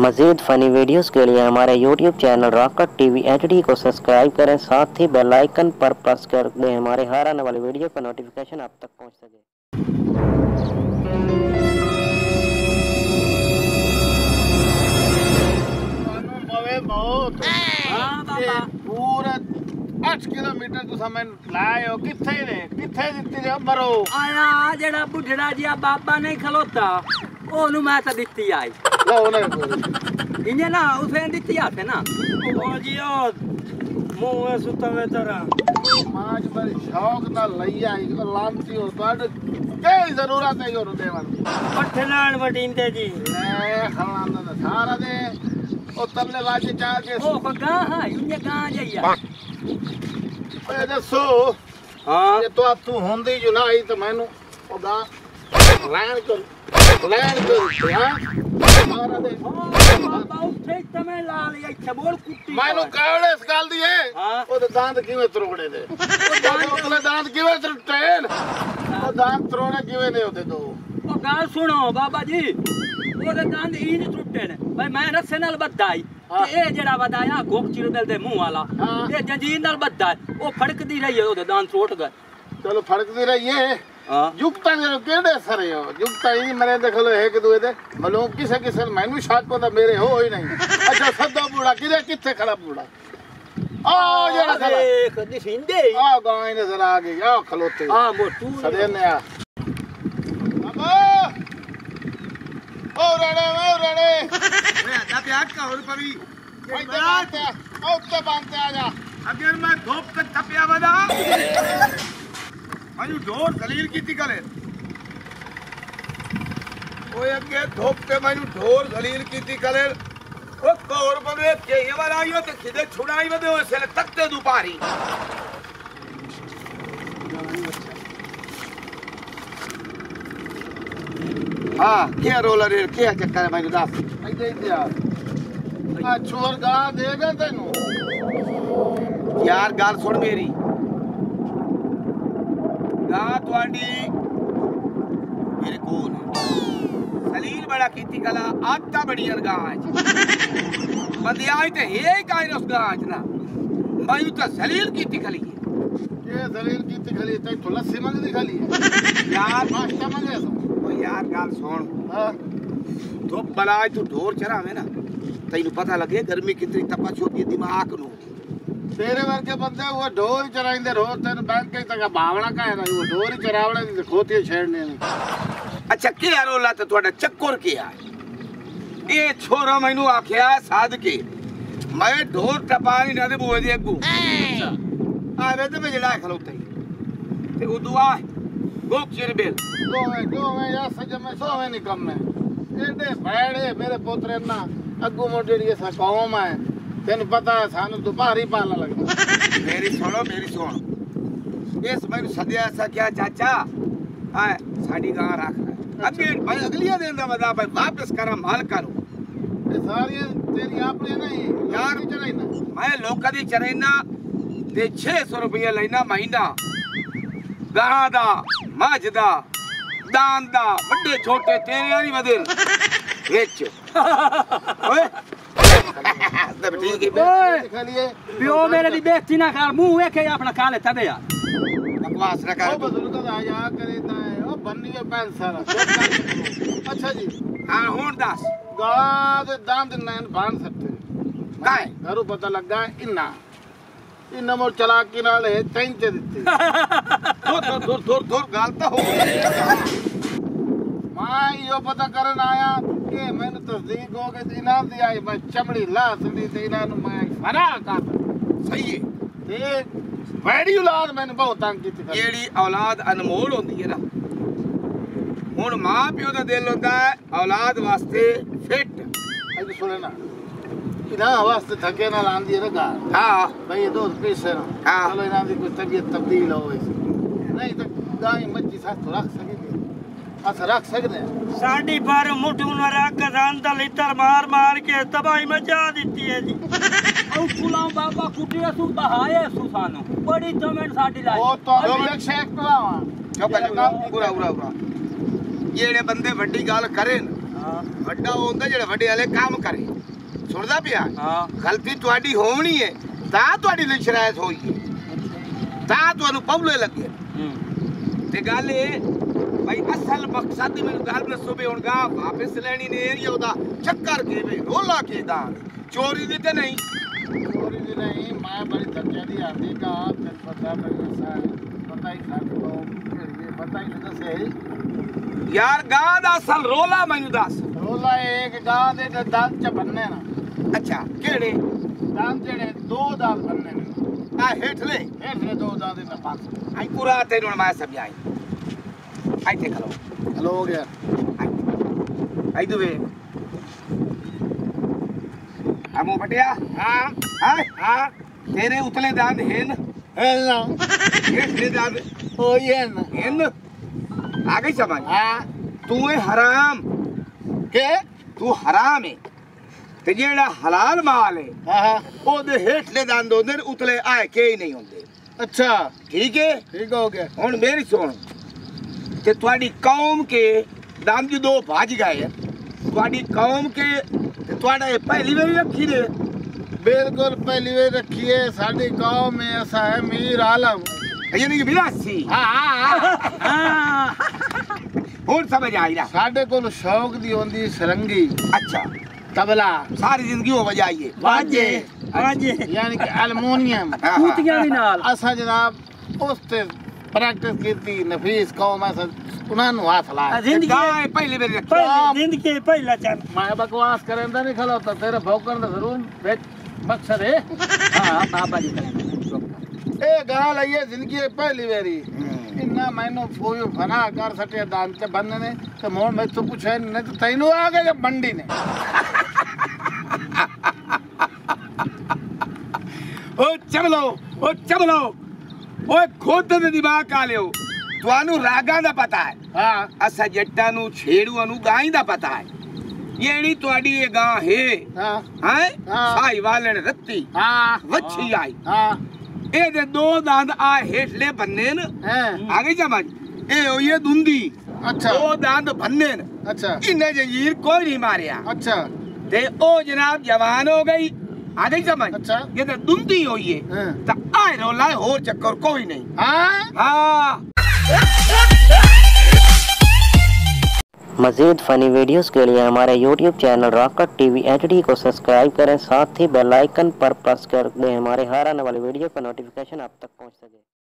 मज़ीद funny videos के लिए हमारे YouTube channel rocket TV HD को सब्सक्राइब करें, साथ ही बेल आइकन पर प्रेस कर दें हमारे हर आने वाली वीडियो का नोटिफिकेशन आप तक पहुंच सके। पूरा 8 किलोमीटर तुसा मैनू लायो किथे ने किथे दित्ती ने मरो आया जेड़ा बुढ़ड़ा जिया बाबा नहीं खलोता ओनू मैं तो दित्ती आई लो ने इने ना उसे दित्ती आथे ना ओ जियो मुंह सुता में तेरा माज पर शौक ना लई आई लांती हो तोड़ के जरूरत है यो देवन पठनान वडींदे जी ए खलाना दा सारा दे ओ तल्ले वाजे चाह के ओ गा हां इने गा जइया ए दसो हां ये तो तू होंदी जो ना आई तो मैनू ओ गा लैन कर हां सारा दे बाबा उठे तमे ला लिया इथे बोल कुट्टी मैनू कावड़े इस गल दी है हां ओ दांत किवें त्रोड़े दे ओ दांत किवें त्रोड़े ओ दांत त्रोड़े किवें ने ओते दो ओ गाल सुनो बाबा जी ओदे दांत ई नहीं टुटे ने भाई मैं रस्से नाल बद्धाई ते ए जेड़ा वदाया गोक चिरदल दे मुंह वाला ए जंजीर नाल बद्धा ओ फड़कदी रही है ओदे दांत टूट गए चलो फड़कदी रही है हां युक्ता ने केड़े सरे हो युक्ता ही मरे देखो एक दुए दे मालूम किसे किसे मैनू शक होता मेरे हो ही नहीं अच्छा सदा बूढ़ा किरे किथे खड़ा बूढ़ा आ जेड़ा खड़ा देख दिसिंदे आ गाय नजर आ गई आ खलोते हां मोटू सदे ने आ बाबा ओ रड़े मैं आजा प्याज का और परी भाई बात ओ तो बांधते आ जा अगर मैं धोप के थपिया बदा मनु ढोर दलील कीती करे ओए अगे धोप के मनु ढोर दलील कीती करे ओ कौर बने के ये वाला आयो ते खिदे छुड़ाई बदे ओ से तकते दुपारी हां क्या रोलर है क्या चक्कर है मैं दास इधर इधर आ छोर गा देगा तेनू यार गाल सुन मेरी गा ਤੁਹਾਡੀ मेरे कोल सलील बड़ा कीती कला आदता बड़ी गाज बंदे आई ते हे काई उस गाज ना मैं तो सलील कीती खली के सलील कीती खली ते तो लस्सी मंगदी खली यार नाश्ता मंगे ओ यार गाल सुन हां तो बलाय तू ढोर चरावे ना तैनू पता लगे गर्मी कितनी तपश होती है दिमाग नु तेरे वर्गे बंदे वो ढोर चराइंदे रोज तेन बैंक तक भावना का है वो ढोर चरावणे दी खोती छेड़ने अच्छा के रोला ते ਤੁਹਾਡਾ ਚੱਕਰ ਕੀ ਆ ਇਹ ਛੋਰਾ ਮੈਨੂੰ ਆਖਿਆ ਸਾਧ ਕੇ ਮੈਂ ਢੋਰ ਟਪਾਣੀ ਨਾ ਦੇ ਬੂਏ ਦੇ ਅੱਗੂ ਅੱਛਾ ਆਵੇ ਤੇ ਮੈਂ ਜਿਹੜਾ ਖਲੋਤਾ ਤੇ ਉਦੋਂ ਆ ਗੋਕ ਚਿਰਬੇਲ ਦੋਵੇਂ ਯਾ ਸਜਮੇ ਸੋਵੇਂ ਨਹੀਂ ਕੰਮ ਹੈ ਇਹਦੇ ਬੈੜੇ ਮੇਰੇ ਪੁੱਤਰੇ ਨਾ ਅੱਗੂ ਮੋੜੀ ਸਾ ਕੌਮ ਹੈ तेन पता है सानू तो भारी पालना लगता मेरी सुन इस मैनू सदिया ऐसा क्या चाचा आए साडी गां रख अगे भाई अगलिया दिन दा वदा भाई वापस करा माल करो ये सारी तेरी आपने नहीं यार चराइना मैं लोका दी चराइना ते 600 रुपया लेना महीना गां दा मझ दा दान दा बड़े छोटे तेरे वाली बदल विच ओए पियो मेरे दी बेइज्जती ना कर मुंह वेखे अपना खा ले तबे यार बकवास ना कर ओ बजुर्ग दा आया करेता है ओ बन्नी में पैन सारा अच्छा जी हां हुन दस गा दे दांत नैन बांध सकते काए घरों पता लगा इन्ना इन्ना मोर चलाकी नाल है चैंचे दित्ती दूर गालता हो मैं यो पता करन आया के मैंने तस्दीक हो गई इनाम दी आई मैं चमड़ी ला दी ते इनाम मैं फरा कर सही है ते बड़ी औलाद मैंने बहुत तंग की थी जेड़ी औलाद अनमोल होंदी है ना हुन मां पियो दा दिल होंदा है औलाद वास्ते फिट अज सुने ना इना वास्ते थके ना लांदी है ना हां भाई दो पैसे ना चलो इना दी कोई तबीयत तब्दील हो नहीं तो गाय मच्छी साथ रख सके अच्छा रख सकते हैं साडी पर मुठू न रख दांदा लितर मार के तबाही मचा देती है जी औ कुलाओ बाबा कुटिया सु बहाए सु सानो बड़ी जमीन साडी लाई ओ तो एक शेख पलावा जो कर काम पूरा जेड़े बंदे बड़ी गाल करे ਵੱਡਾ ਹੁੰਦਾ ਜਿਹੜਾ ਵੱਡੇ ਵਾਲੇ ਕੰਮ ਕਰੇ ਸੁਣਦਾ ਪਿਆ ਗਲਤੀ ਤੁਹਾਡੀ ਹੋਣੀ ਹੈ ਤਾਂ ਤੁਹਾਡੀ ਲਈ ਸ਼ਰਾਇਤ ਹੋਈ ਹੈ ਤਾਂ ਤੁਹਾਨੂੰ ਪਬਲੇ ਲੱਗੇ ਤੇ ਗੱਲ ਇਹ ਭਾਈ ਅਸਲ ਮਕਸਦ ਮੈਨੂੰ ਗੱਲ ਦੱਸੋ ਵੀ ਹੁਣ ਗਾ ਵਾਪਸ ਲੈਣੀ ਨੇ ਏਰੀਆ ਉਹਦਾ ਚੱਕਰ ਕੇ ਵੇ ਰੋਲਾ ਕੇ ਦਾ ਚੋਰੀ ਦੀ ਤੇ ਨਹੀਂ ਚੋਰੀ ਦੀ ਨਹੀਂ ਮੈਂ ਬੜੀ ਧੱਕੇ ਦੀ ਆਂਦੀ ਗਾ ਤੈਨੂੰ ਪਤਾ ਮੈਨੂੰ ਪਤਾ ਹੀ ਸਾਡੇ ਕੋਲ ਪਤਾ ਹੀ ਨਹੀਂ ਦੱਸੇ ਯਾਰ ਗਾ ਦਾ ਅਸਲ ਰੋਲਾ ਮੈਨੂੰ ਦੱਸ ਰੋਲਾ ਇੱਕ ਗਾ ਦੇ ਦੰਦ ਚ ਬੰਨੇ ਨਾ ਅੱਛਾ ਕਿਹੜੇ ਦੰਦ ਜਿਹੜੇ ਦੋ ਦੰਦ ਬੰਨੇ ਨੇ ਆ ਹੇਠਲੇ ਦੋ ਦੰਦ ਦੇ ਪਾਸ ਆਈ ਪੂਰਾ ਤੈਨੂੰ ਮੈਂ ਸਮਝਾਈ ਆਈ ਤੇ ਖਲੋ ਹਲੋ ਹੋ ਗਿਆ ਆਈ ਦੁਵੇ ਆਮੋ ਬਟਿਆ ਹਾਂ ਤੇਰੇ ਉਤਲੇ ਦੰਦ ਹਨ ਨਾ ਹੇਠਲੇ ਦੰਦ ਹੋਈ ਹੈ ਨਾ ਹਨ ਆ ਗਈ ਸਮਝ ਹਾਂ ਤੂੰ ਇਹ ਹਰਾਮ ਕੇ ਤੂੰ ਹਰਾਮ ਹੈ ਤੇ ਜਿਹੜਾ ਹਲਾਲ ਮਾਲ ਹੈ ਹਾਂ ਉਹਦੇ ਹੇਠਲੇ ਦੰਦ ਹੁੰਦੇ ਨੇ ਉਤਲੇ ਆਏ ਕੇ ਹੀ ਨਹੀਂ ਹੁੰਦੇ ਅੱਛਾ ਠੀਕ ਹੈ ਠੀਕ ਹੋ ਗਿਆ ਹੁਣ ਮੇਰੀ ਸੁਣ ਤੇ ਤੁਹਾਡੀ ਕੌਮ ਕੇ ਦੰਦ ਦੋ ਭੱਜ ਗਏ ਤੁਹਾਡੀ ਕੌਮ ਕੇ ਤੇ ਤੁਹਾਡਾ ਇਹ ਪਹਿਲੀ ਵਾਰੀ ਰੱਖੀ ਨੇ बिल्कुल पहली बार रखिए साडी गांव में ऐसा है मीर आलम यानी कि विलासी और समझ आई ना साडे कोल शौक दी होंदी सरंगी अच्छा तबला सारी जिंदगी हो बजाइए बाजे बाजे यानी कि हारमोनियम कुतियां भी नाल असा जनाब उस ते प्रैक्टिस कीती नफीस कौम ऐसा उन्होंने हाथ लाया जिंदगी पहली बार रखी जिंदगी पहला चल मैं बकवास करेंदा नहीं खलोता तेरे भौंकण दा जरूर मकसद है हां बाबा जी करेंगे ए गाल आई है जिंदगी पहली बारी इन्ना मैनू कोई फना कर सटे दान ते बनने ने ते मोर मैं तो पूछे नहीं तो तैनू आ गए बंडी ने ओ चमलो ओए खुद दे दिमाग का लियो ਤੁਹਾਨੂੰ ਰਾਗਾਂ ਦਾ ਪਤਾ ਹੈ हां ਅਸਾਂ ਜੱਟਾਂ ਨੂੰ ਛੇੜੂਆਂ ਨੂੰ ਗਾਂ ਦਾ ਪਤਾ ਹੈ ਜਿਹੜੀ ਤੁਹਾਡੀ ਇਹ ਗਾਂ ਹੈ हां ਹੈ ਹਾਂ। ਸਾਈ ਵਾਲੇ ਨੇ ਰੱਤੀ हां ਵੱਛੀ ਆਈ हां ਇਹਦੇ ਦੋ ਦੰਦ ਆ ਹੇਠਲੇ ਬੰਨੇ ਨੇ हैं ਆ ਗਈ ਸਮਝ ਇਹ ਹੋਈ ਹੈ ਦੁੰਦੀ अच्छा ਦੋ ਦੰਦ ਬੰਨੇ ਨੇ अच्छा ਇਹਨੇ ਜੰਜੀਰ ਕੋਈ ਨਹੀਂ ਮਾਰਿਆ अच्छा ਤੇ ਉਹ ਜਨਾਬ ਜਵਾਨ ਹੋ ਗਈ ਆ ਗਈ ਸਮਝ ਅੱਛਾ। ਜੇ ਤੇ ਦੁੰਦੀ ਹੋਈ ਹੈ हैं ਤਾਂ ਆਏ ਰੋਲਾ ਹੋਰ ਚੱਕਰ ਕੋਈ ਨਹੀਂ हां ਹਾਂ मज़ीद फ़नी वीडियोस के लिए हमारे YouTube channel rock-cut TV HD को सब्सक्राइब करें, साथ ही बेल आइकन पर प्रेस कर दें हमारे हर आने वाली वीडियो का नोटिफिकेशन आप तक पहुंच सके।